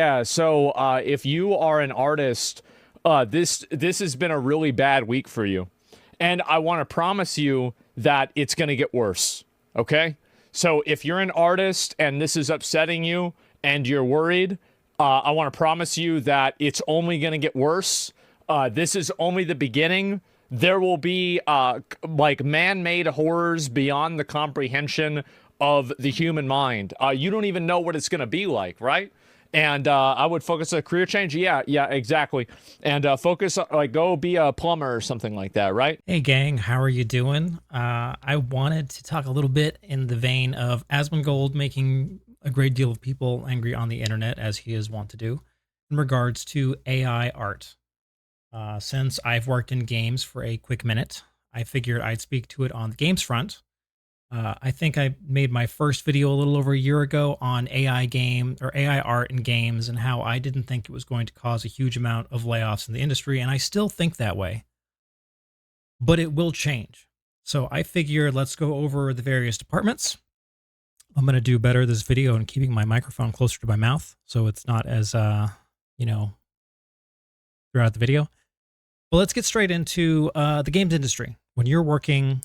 Yeah, so if you are an artist, this has been a really bad week for you, and I want to promise you that it's going to get worse. Okay, so if you're an artist and this is upsetting you and you're worried, I want to promise you that it's only going to get worse. This is only the beginning. There will be like man-made horrors beyond the comprehension of the human mind. You don't even know what it's going to be like, right? And I would focus on a career change. Yeah, exactly. And focus like go be a plumber or something like that, right? Hey gang, how are you doing? I wanted to talk a little bit in the vein of Asmongold making a great deal of people angry on the internet, as he is wont to do, in regards to AI art. Since I've worked in games for a quick minute, I figured I'd speak to it on the games front. I think I made my first video a little over a year ago on AI game or AI art in games and how I didn't think it was going to cause a huge amount of layoffs in the industry, and I still think that way, but it will change. So I figured let's go over the various departments. I'm going to do better this video and keeping my microphone closer to my mouth so it's not as, you know, throughout the video. But let's get straight into the games industry. When you're working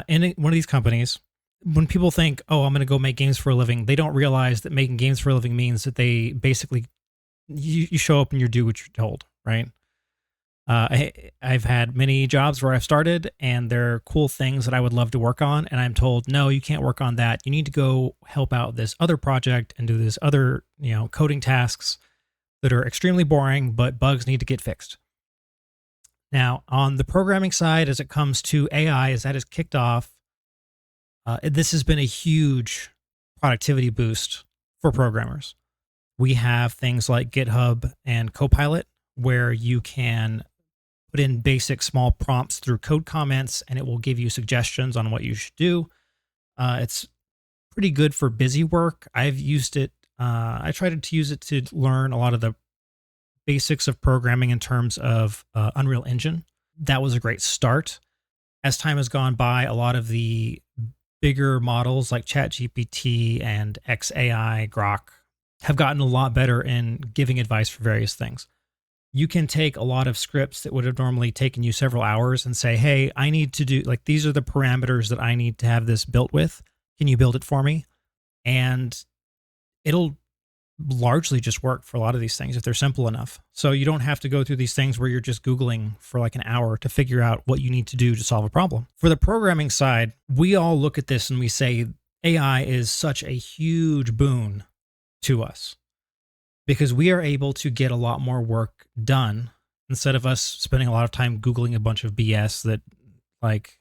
in one of these companies, when people think, oh, I'm going to go make games for a living, they don't realize that making games for a living means that they basically, you show up and you do what you're told, right? I've had many jobs where I've started and there are cool things that I would love to work on. And I'm told, no, you can't work on that. You need to go help out this other project and do this other, coding tasks that are extremely boring, but bugs need to get fixed. Now, on the programming side, as it comes to AI, as that is kicked off, this has been a huge productivity boost for programmers. We have things like GitHub and Copilot, where you can put in basic small prompts through code comments, and it will give you suggestions on what you should do. It's pretty good for busy work. I've used it. I tried to use it to learn a lot of the basics of programming in terms of Unreal Engine. That was a great start. As time has gone by, a lot of the bigger models like ChatGPT and XAI, Grok, have gotten a lot better in giving advice for various things. You can take a lot of scripts that would have normally taken you several hours and say, hey, I need to do, like, these are the parameters that I need to have this built with. Can you build it for me? And it'll largely just work for a lot of these things if they're simple enough. So you don't have to go through these things where you're just Googling for like an hour to figure out what you need to do to solve a problem. For the programming side, we all look at this and we say AI is such a huge boon to us, because we are able to get a lot more work done instead of us spending a lot of time Googling a bunch of BS that, like,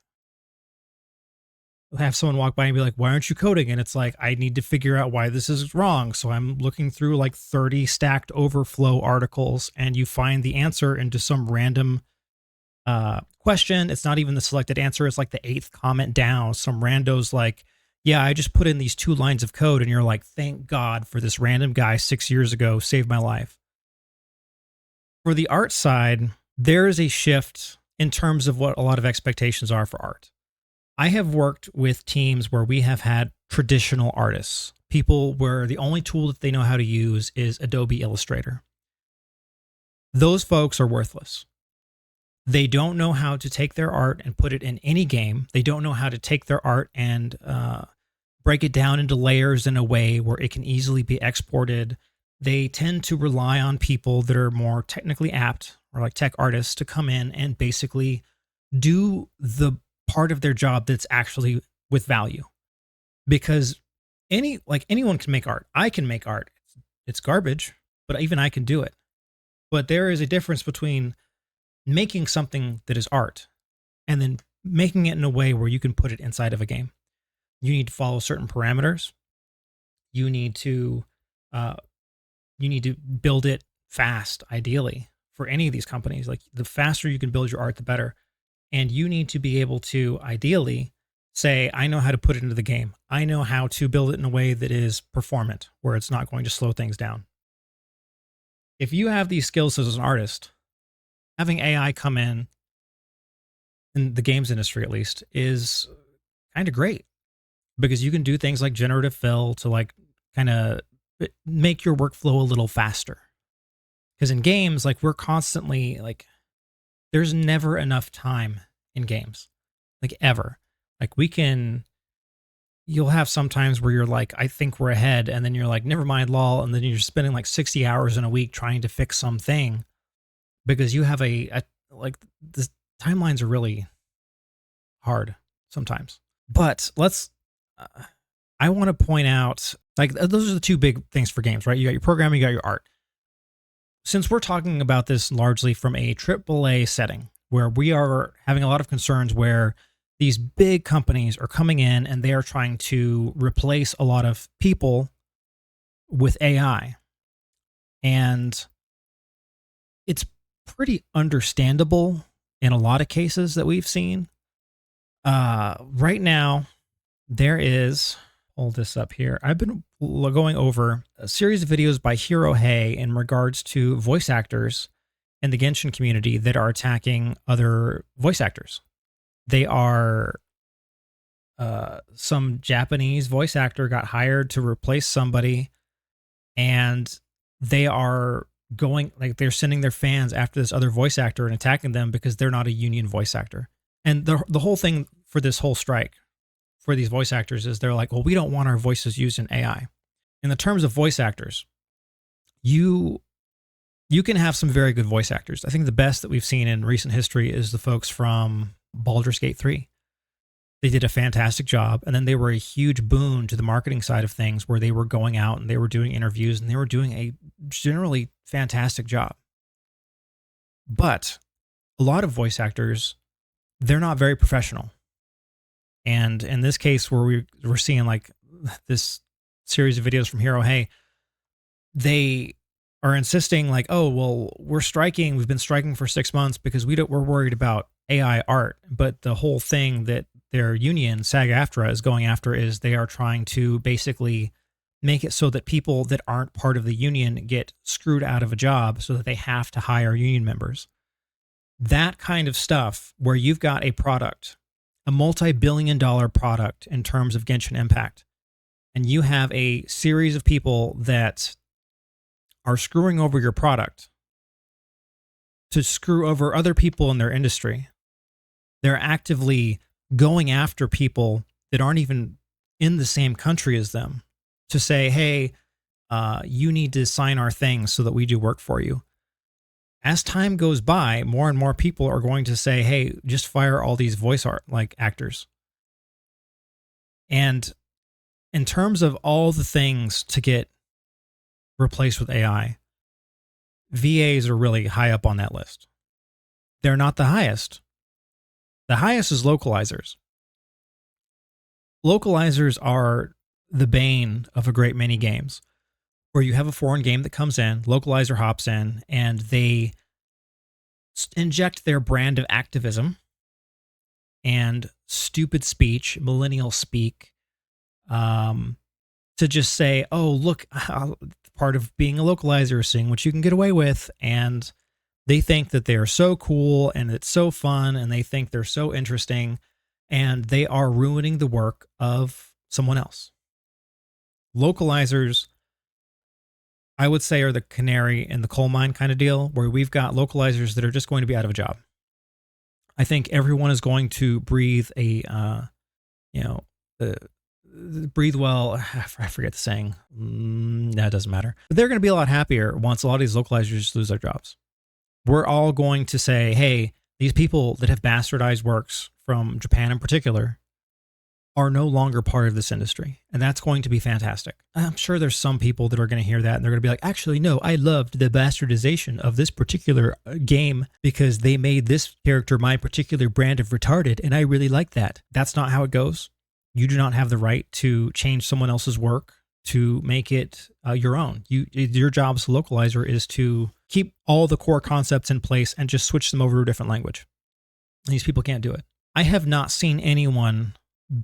have someone walk by and be like, why aren't you coding? And it's like, I need to figure out why this is wrong. So I'm looking through like 30 Stack Overflow articles, and you find the answer into some random question. It's not even the selected answer. It's like the 8th comment down. Some rando's like, yeah, I just put in these 2 lines of code, and you're like, thank God for this random guy 6 years ago saved my life. For the art side, there is a shift in terms of what a lot of expectations are for art. I have worked with teams where we have had traditional artists, people where the only tool that they know how to use is Adobe Illustrator. Those folks are worthless. They don't know how to take their art and put it in any game. They don't know how to take their art and break it down into layers in a way where it can easily be exported. They tend to rely on people that are more technically apt, or like tech artists, to come in and basically do the part of their job that's actually with value. Because anyone can make art. I can make art. It's garbage, but even I can do it. But there is a difference between making something that is art and then making it in a way where you can put it inside of a game. You need to follow certain parameters. You need to build it fast, ideally, for any of these companies. Like, the faster you can build your art, the better. And you need to be able to ideally say, I know how to put it into the game. I know how to build it in a way that is performant, where it's not going to slow things down. If you have these skills as an artist, having AI come in the games industry at least, is kind of great, because you can do things like generative fill to like kind of make your workflow a little faster. Because in games, like we're constantly like, there's never enough time in games, like ever. Like you'll have some times where you're like, I think we're ahead, and then you're like, never mind, lol, and then you're spending like 60 hours in a week trying to fix something because you have like the timelines are really hard sometimes. But I want to point out, like, those are the two big things for games, right? You got your programming, you got your art. Since we're talking about this largely from a AAA setting, where we are having a lot of concerns where these big companies are coming in and they are trying to replace a lot of people with AI. And it's pretty understandable in a lot of cases that we've seen. Right now, there is, hold this up here. I've been going over a series of videos by Hiro Hey in regards to voice actors in the Genshin community that are attacking other voice actors. They are some Japanese voice actor got hired to replace somebody, and they are going, like, they're sending their fans after this other voice actor and attacking them because they're not a union voice actor. And the whole thing for this whole strike for these voice actors is they're like, well, we don't want our voices used in AI. In the terms of voice actors, you can have some very good voice actors. I think the best that we've seen in recent history is the folks from Baldur's Gate 3. They did a fantastic job, and then they were a huge boon to the marketing side of things, where they were going out and they were doing interviews and they were doing a generally fantastic job. But a lot of voice actors, they're not very professional. And in this case, where we're seeing like this series of videos from Hiro Hey, they are insisting like, oh, well, we're striking. We've been striking for 6 months because we're worried about AI art. But the whole thing that their union, SAG-AFTRA, is going after is they are trying to basically make it so that people that aren't part of the union get screwed out of a job so that they have to hire union members. That kind of stuff where you've got a product, a multi-billion-dollar product in terms of Genshin Impact, and you have a series of people that are screwing over your product to screw over other people in their industry. They're actively going after people that aren't even in the same country as them to say, hey, you need to sign our things so that we do work for you. As time goes by, more and more people are going to say, hey, just fire all these voice art like actors. And in terms of all the things to get replaced with AI, VAs are really high up on that list. They're not the highest. The highest is localizers. Localizers are the bane of a great many games, where you have a foreign game that comes in, localizer hops in, and they inject their brand of activism and stupid speech, millennial speak, to just say, oh, look, part of being a localizer is seeing what you can get away with. And they think that they're so cool and it's so fun, and they think they're so interesting, and they are ruining the work of someone else. Localizers, I would say, are the canary in the coal mine kind of deal, where we've got localizers that are just going to be out of a job. I think everyone is going to breathe breathe well. I forget the saying. That doesn't matter. But they're going to be a lot happier once a lot of these localizers lose their jobs. We're all going to say, hey, these people that have bastardized works from Japan in particular are no longer part of this industry. And that's going to be fantastic. I'm sure there's some people that are going to hear that and they're going to be like, actually, no, I loved the bastardization of this particular game because they made this character my particular brand of retarded, and I really like that. That's not how it goes. You do not have the right to change someone else's work to make it your own. Your job as a localizer is to keep all the core concepts in place and just switch them over to a different language. And these people can't do it. I have not seen anyone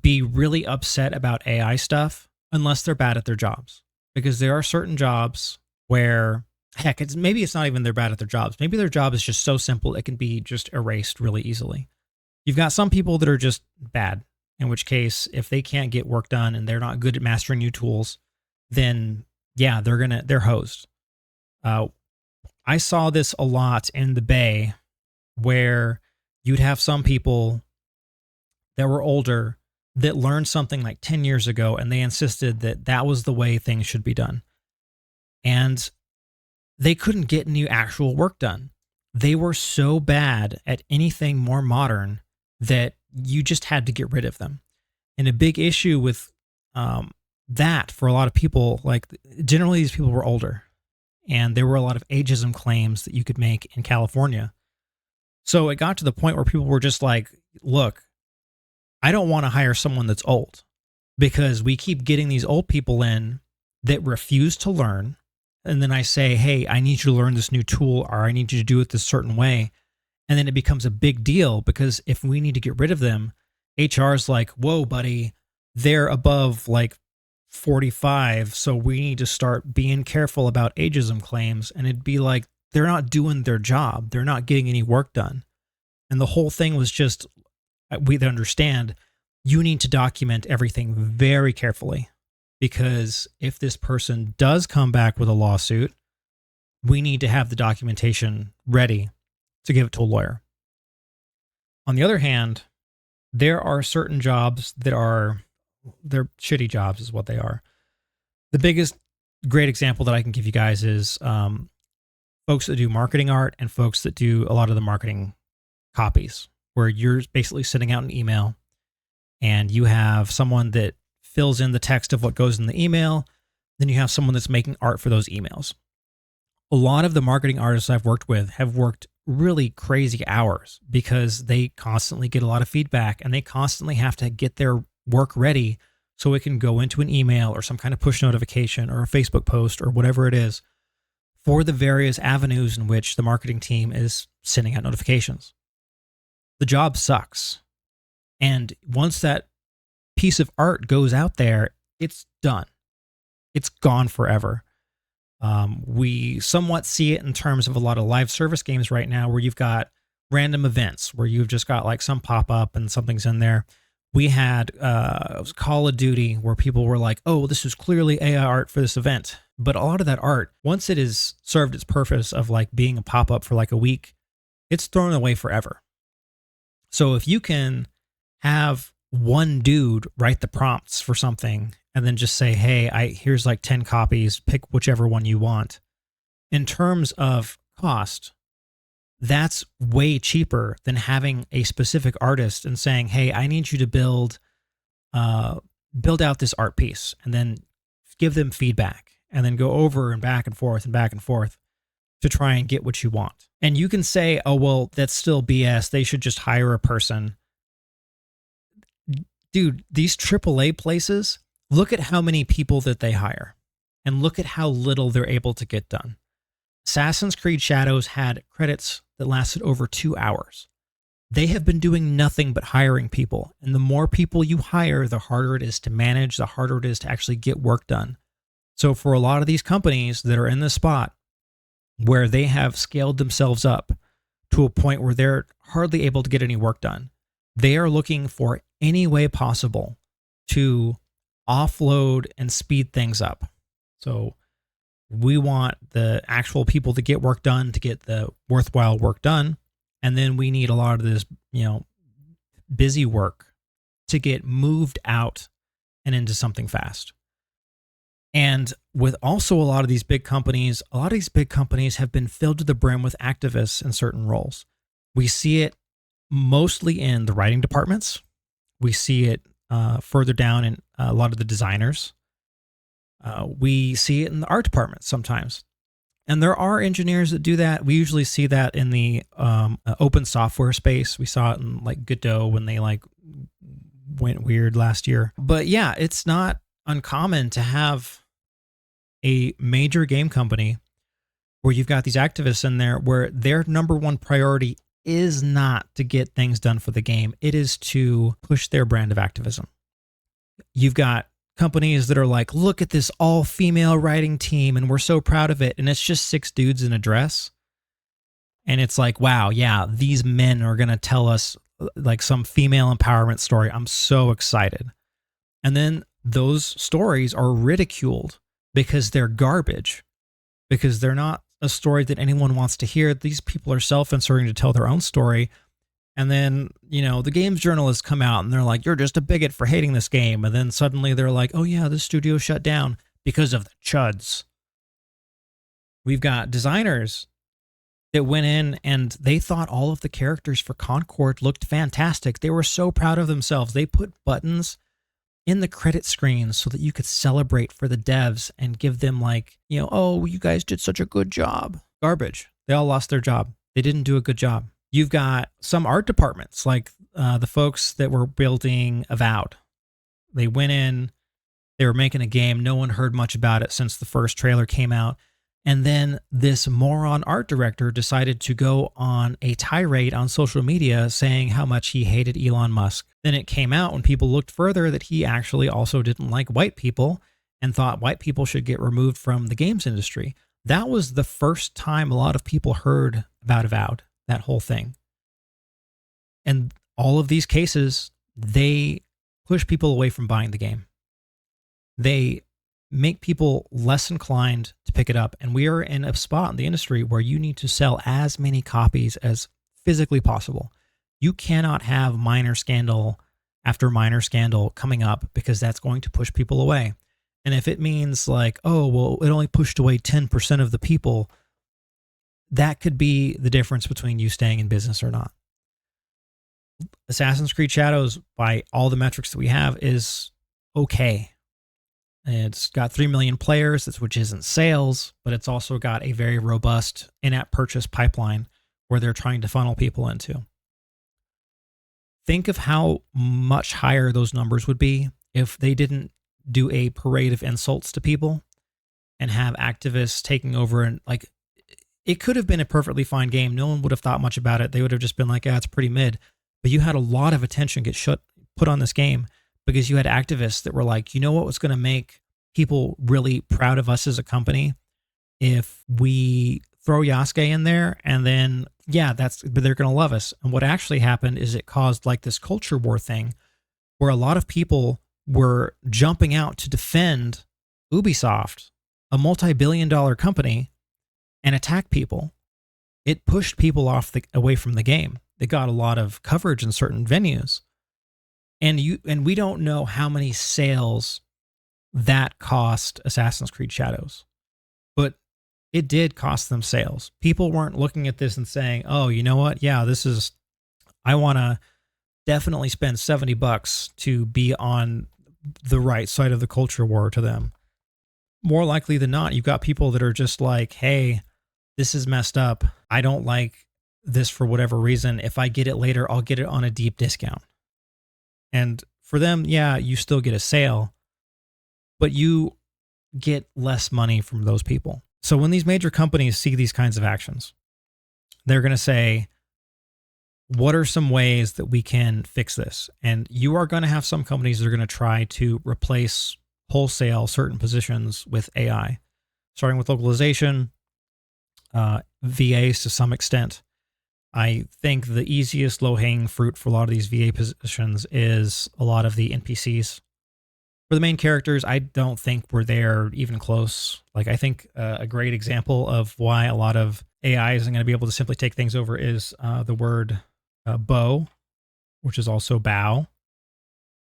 be really upset about AI stuff unless they're bad at their jobs. Because there are certain jobs where, heck, maybe it's not even they're bad at their jobs. Maybe their job is just so simple it can be just erased really easily. You've got some people that are just bad, in which case, if they can't get work done and they're not good at mastering new tools, then yeah, they're hosed. Uh, I saw this a lot in the Bay, where you'd have some people that were older that learned something like 10 years ago, and they insisted that that was the way things should be done. And they couldn't get any actual work done. They were so bad at anything more modern that you just had to get rid of them. And a big issue with that for a lot of people, like generally these people were older, and there were a lot of ageism claims that you could make in California. So it got to the point where people were just like, look, I don't want to hire someone that's old, because we keep getting these old people in that refuse to learn. And then I say, hey, I need you to learn this new tool, or I need you to do it this certain way. And then it becomes a big deal, because if we need to get rid of them, HR is like, whoa, buddy, they're above like 45. So we need to start being careful about ageism claims. And it'd be like, they're not doing their job. They're not getting any work done. And the whole thing was just, we understand you need to document everything very carefully, because if this person does come back with a lawsuit, we need to have the documentation ready to give it to a lawyer. On the other hand, there are certain jobs that they're shitty jobs is what they are. The biggest great example that I can give you guys is folks that do marketing art and folks that do a lot of the marketing copies, where you're basically sending out an email and you have someone that fills in the text of what goes in the email. Then you have someone that's making art for those emails. A lot of the marketing artists I've worked with have worked really crazy hours, because they constantly get a lot of feedback and they constantly have to get their work ready so it can go into an email or some kind of push notification or a Facebook post or whatever it is for the various avenues in which the marketing team is sending out notifications. The job sucks. And once that piece of art goes out there, it's done. It's gone forever. We somewhat see it in terms of a lot of live service games right now, where you've got random events where you've just got like some pop up and something's in there. We had Call of Duty, where people were like, oh, this is clearly AI art for this event. But a lot of that art, once it is served its purpose of like being a pop up for like a week, it's thrown away forever. So if you can have one dude write the prompts for something and then just say, hey, here's like 10 copies, pick whichever one you want. In terms of cost, that's way cheaper than having a specific artist and saying, hey, I need you to build out this art piece, and then give them feedback, and then go over and back and forth to try and get what you want. And you can say, oh, well, that's still BS. They should just hire a person. Dude, these AAA places, look at how many people that they hire, and look at how little they're able to get done. Assassin's Creed Shadows had credits that lasted over 2 hours. They have been doing nothing but hiring people. And the more people you hire, the harder it is to manage, the harder it is to actually get work done. So for a lot of these companies that are in this spot where they have scaled themselves up to a point where they're hardly able to get any work done, they are looking for any way possible to offload and speed things up. So we want the actual people to get work done, to get the worthwhile work done. And then we need a lot of this, busy work to get moved out and into something fast. And with also a lot of these big companies have been filled to the brim with activists in certain roles. We see it mostly in the writing departments. We see it further down in a lot of the designers. We see it in the art department sometimes. And there are engineers that do that. We usually see that in the open software space. We saw it in like Godot when they like went weird last year. But yeah, it's not uncommon to have a major game company where you've got these activists in there where their number one priority is not to get things done for the game. It is to push their brand of activism. You've got companies that are like, look at this all-female writing team, and we're so proud of it. And it's just 6 dudes in a dress. And it's like, wow, yeah, these men are going to tell us like some female empowerment story. I'm so excited. And then those stories are ridiculed because they're garbage, because they're not a story that anyone wants to hear. These people are self-inserting to tell their own story. And then, the games journalists come out and they're like, you're just a bigot for hating this game. And then suddenly they're like, oh yeah, this studio shut down because of the chuds. We've got designers that went in and they thought all of the characters for Concord looked fantastic. They were so proud of themselves. They put buttons in the credit screens so that you could celebrate for the devs and give them oh, you guys did such a good job. Garbage. They all lost their job. They didn't do a good job. You've got some art departments like the folks that were building Avowed. They went in, they were making a game. No one heard much about it since the first trailer came out. And then this moron art director decided to go on a tirade on social media saying how much he hated Elon Musk. Then it came out when people looked further that he actually also didn't like white people and thought white people should get removed from the games industry. That was the first time a lot of people heard about Avowed, that whole thing. And all of these cases, they push people away from buying the game. They make people less inclined to pick it up. And we are in a spot in the industry where you need to sell as many copies as physically possible. You cannot have minor scandal after minor scandal coming up because that's going to push people away. And if it means it only pushed away 10% of the people, that could be the difference between you staying in business or not. Assassin's Creed Shadows, by all the metrics that we have, is okay. It's got 3 million players, which isn't sales, but it's also got a very robust in-app purchase pipeline where they're trying to funnel people into. Think of how much higher those numbers would be if they didn't do a parade of insults to people and have activists taking over. And it could have been a perfectly fine game. No one would have thought much about it. They would have just been like, yeah, it's pretty mid. But you had a lot of attention get put on this game because you had activists that were like, you know what was going to make people really proud of us as a company? If we throw Yasuke in there and then, but they're going to love us. And what actually happened is it caused this culture war thing where a lot of people were jumping out to defend Ubisoft, a multi-billion-dollar company, and attack people. It pushed people away from the game. They got a lot of coverage in certain venues. And we don't know how many sales that cost Assassin's Creed Shadows, but it did cost them sales. People weren't looking at this and saying, oh, you know what? Yeah, I want to definitely spend $70 to be on the right side of the culture war to them. More likely than not, you've got people that are just like, hey, this is messed up. I don't like this for whatever reason. If I get it later, I'll get it on a deep discount. And for them, you still get a sale, but you get less money from those people. So when these major companies see these kinds of actions, they're going to say, what are some ways that we can fix this? And you are going to have some companies that are going to try to replace wholesale certain positions with AI, starting with localization, VAs to some extent. I think the easiest low-hanging fruit for a lot of these VA positions is a lot of the NPCs. For the main characters, I don't think we're there even close. I think a great example of why a lot of AI isn't going to be able to simply take things over is the word bow, which is also bow.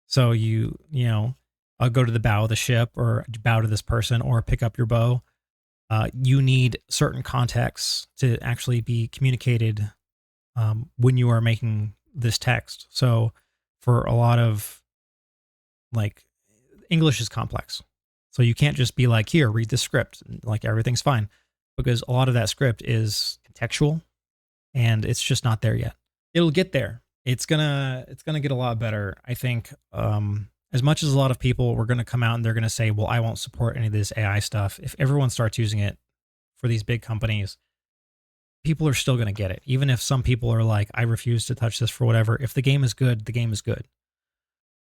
So I'll go to the bow of the ship or bow to this person or pick up your bow. You need certain contexts to actually be communicated when you are making this text. So for a lot of English is complex. So you can't just be like, here, read the script. Everything's fine, because a lot of that script is contextual and it's just not there yet. It'll get there. It's gonna get a lot better. I think as much as a lot of people were going to come out and they're going to say, well, I won't support any of this AI stuff. If everyone starts using it for these big companies, people are still going to get it. Even if some people are like, I refuse to touch this for whatever. If the game is good, the game is good.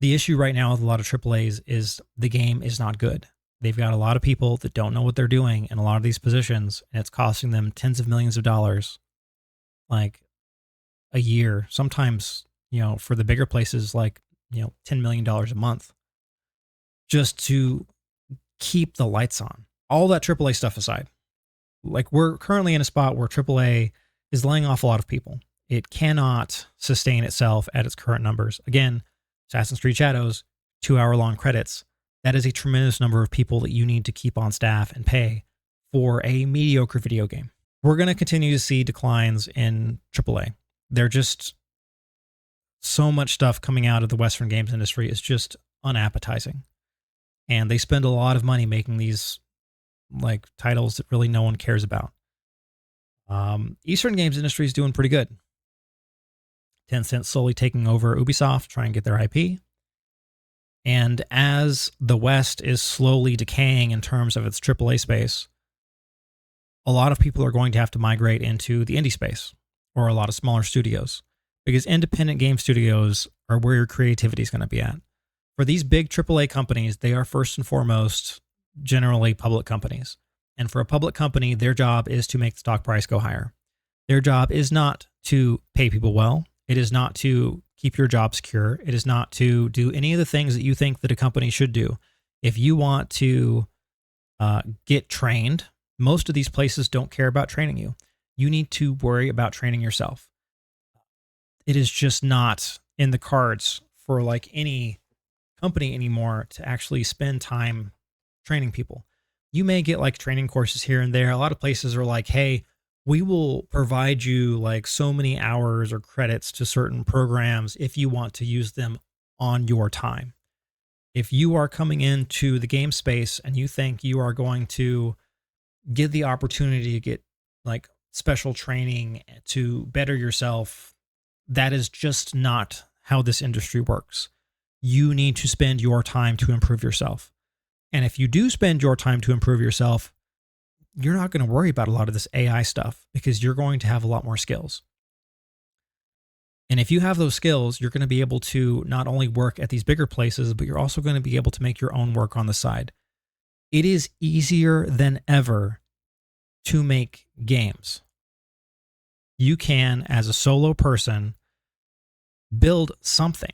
The issue right now with a lot of AAAs is the game is not good. They've got a lot of people that don't know what they're doing in a lot of these positions, and it's costing them tens of millions of dollars, a year. Sometimes, for the bigger places, $10 million a month, just to keep the lights on. all that AAA stuff aside, like we're currently in a spot where AAA is laying off a lot of people. It cannot sustain itself at its current numbers. Again, Assassin's Creed Shadows, 2-hour long credits. That is a tremendous number of people that you need to keep on staff and pay for a mediocre video game. We're going to continue to see declines in AAA. They're just so much stuff coming out of the Western games industry is just unappetizing. And they spend a lot of money making these like titles that really no one cares about. Eastern games industry is doing pretty good. Tencent slowly taking over Ubisoft, trying to get their IP. And as the West is slowly decaying in terms of its AAA space, a lot of people are going to have to migrate into the indie space or a lot of smaller studios, because independent game studios are where your creativity is going to be at. For these big AAA companies, they are first and foremost generally public companies. And for a public company, their job is to make the stock price go higher. Their job is not to pay people well. It is not to keep your job secure. It is not to do any of the things that you think that a company should do. If you want to get trained, most of these places don't care about training you. You need to worry about training yourself. It is just not in the cards for like any company anymore to actually spend time training people. You may get like training courses here and there. A lot of places are like, hey, we will provide you like so many hours or credits to certain programs if you want to use them on your time. If you are coming into the game space and you think you are going to get the opportunity to get like special training to better yourself, that is just not how this industry works. You need to spend your time to improve yourself. And if you do spend your time to improve yourself, you're not going to worry about a lot of this AI stuff because you're going to have a lot more skills. And if you have those skills, you're going to be able to not only work at these bigger places, but you're also going to be able to make your own work on the side. It is easier than ever to make games. You can, as a solo person, build something,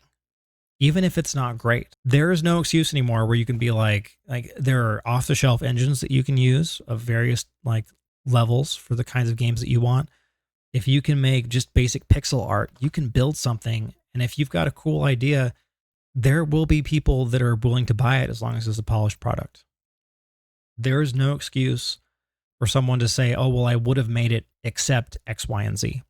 even if it's not great. There is no excuse anymore where you can be like there are off-the-shelf engines that you can use of various like levels for the kinds of games that you want. If you can make just basic pixel art, you can build something. And if you've got a cool idea, there will be people that are willing to buy it as long as it's a polished product. There is no excuse for someone to say, oh, well, I would have made it except X, Y, and Z.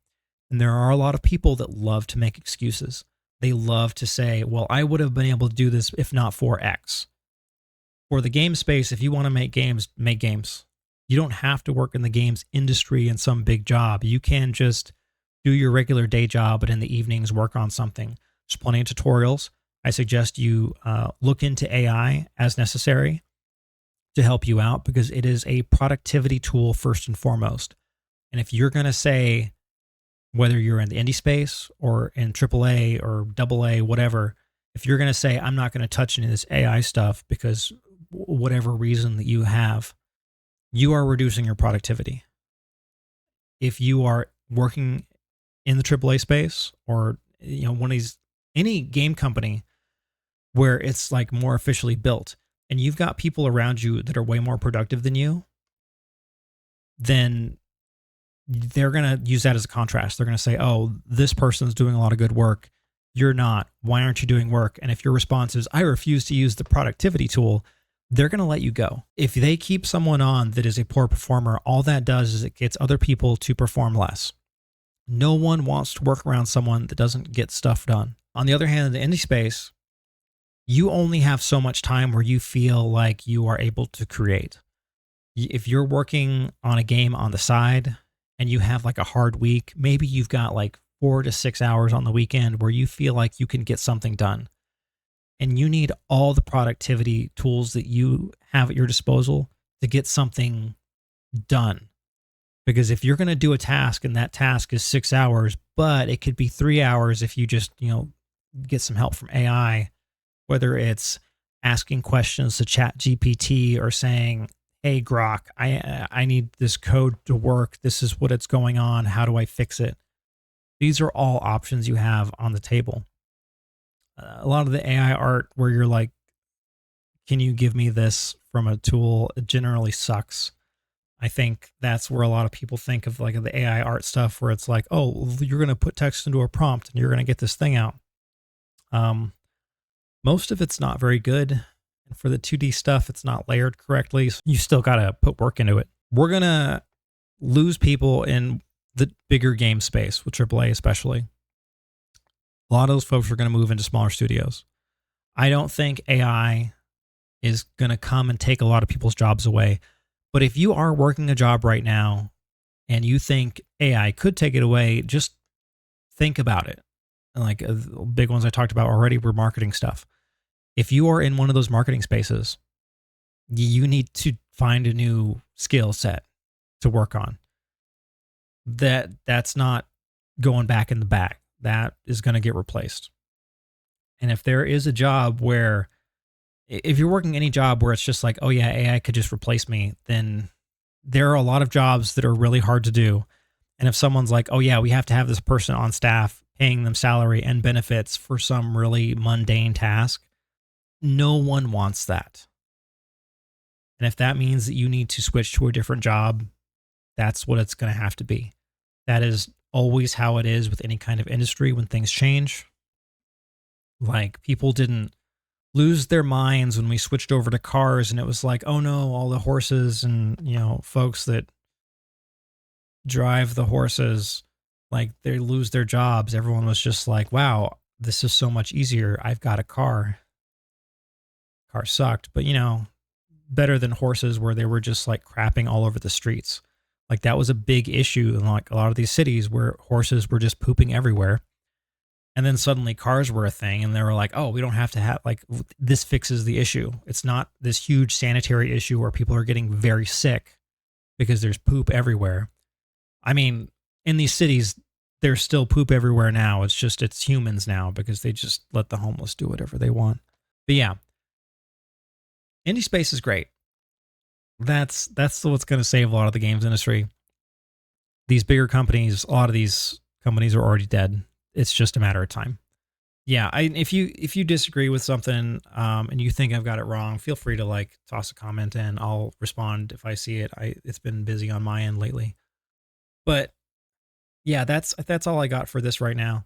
And there are a lot of people that love to make excuses. They love to say, well, I would have been able to do this if not for X. For the game space, if you want to make games, make games. You don't have to work in the games industry in some big job. You can just do your regular day job, but in the evenings work on something. There's plenty of tutorials. I suggest you look into AI as necessary to help you out because it is a productivity tool first and foremost. And if you're going to say, whether you're in the indie space or in AAA or AA, whatever, if you're going to say, I'm not going to touch any of this AI stuff because whatever reason that you have, you are reducing your productivity. If you are working in the AAA space or one of these, any game company where it's like more officially built and you've got people around you that are way more productive than you, then they're going to use that as a contrast. They're going to say, oh, this person's doing a lot of good work. You're not. Why aren't you doing work? And if your response is, I refuse to use the productivity tool, they're going to let you go. If they keep someone on that is a poor performer, all that does is it gets other people to perform less. No one wants to work around someone that doesn't get stuff done. On the other hand, in the indie space, you only have so much time where you feel like you are able to create. If you're working on a game on the side and you have like a hard week, maybe you've got like 4 to 6 hours on the weekend where you feel like you can get something done. And you need all the productivity tools that you have at your disposal to get something done. Because if you're going to do a task and that task is 6 hours, but it could be 3 hours if you just, get some help from AI, whether it's asking questions to ChatGPT or saying, hey, Grok, I need this code to work. This is what it's going on. How do I fix it? These are all options you have on the table. A lot of the AI art where you're like can you give me this from a tool? It generally sucks. I think that's where a lot of people think of like the AI art stuff, where it's like, oh, you're going to put text into a prompt and you're going to get this thing out. Most of it's not very good. And for the 2D stuff, it's not layered correctly. So you still got to put work into it. We're going to lose people in the bigger game space, with AAA especially. A lot of those folks are going to move into smaller studios. I don't think AI is going to come and take a lot of people's jobs away. But if you are working a job right now and you think AI could take it away, just think about it. And like big ones I talked about already were marketing stuff. If you are in one of those marketing spaces, you need to find a new skill set to work on. That's not going back in the back. That is going to get replaced. And if there is a job where, if you're working any job where it's just like, oh yeah, AI could just replace me, then there are a lot of jobs that are really hard to do. And if someone's like, oh yeah, we have to have this person on staff, paying them salary and benefits for some really mundane task, no one wants that. And if that means that you need to switch to a different job, that's what it's going to have to be. That is always how it is with any kind of industry when things change. Like, people didn't lose their minds when we switched over to cars and it was like, oh no, all the horses and, you know, folks that drive the horses, like, they lose their jobs. Everyone was just like, wow, this is so much easier. I've got a car. Car sucked, but you know, better than horses where they were just like crapping all over the streets. Like, that was a big issue in like a lot of these cities where horses were just pooping everywhere. And then suddenly cars were a thing and they were like, oh, we don't have to have, like, this fixes the issue. It's not this huge sanitary issue where people are getting very sick because there's poop everywhere. I mean, in these cities, there's still poop everywhere now. It's just, it's humans now because they just let the homeless do whatever they want. But yeah, indie space is great. That's what's going to save a lot of the games industry. These bigger companies, a lot of these companies are already dead. It's just a matter of time. Yeah, if you disagree with something and you think I've got it wrong, feel free to like toss a comment in. I'll respond if I see it. It's been busy on my end lately. But yeah, that's all I got for this right now.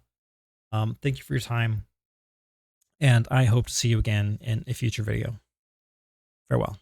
Thank you for your time, and I hope to see you again in a future video. Farewell.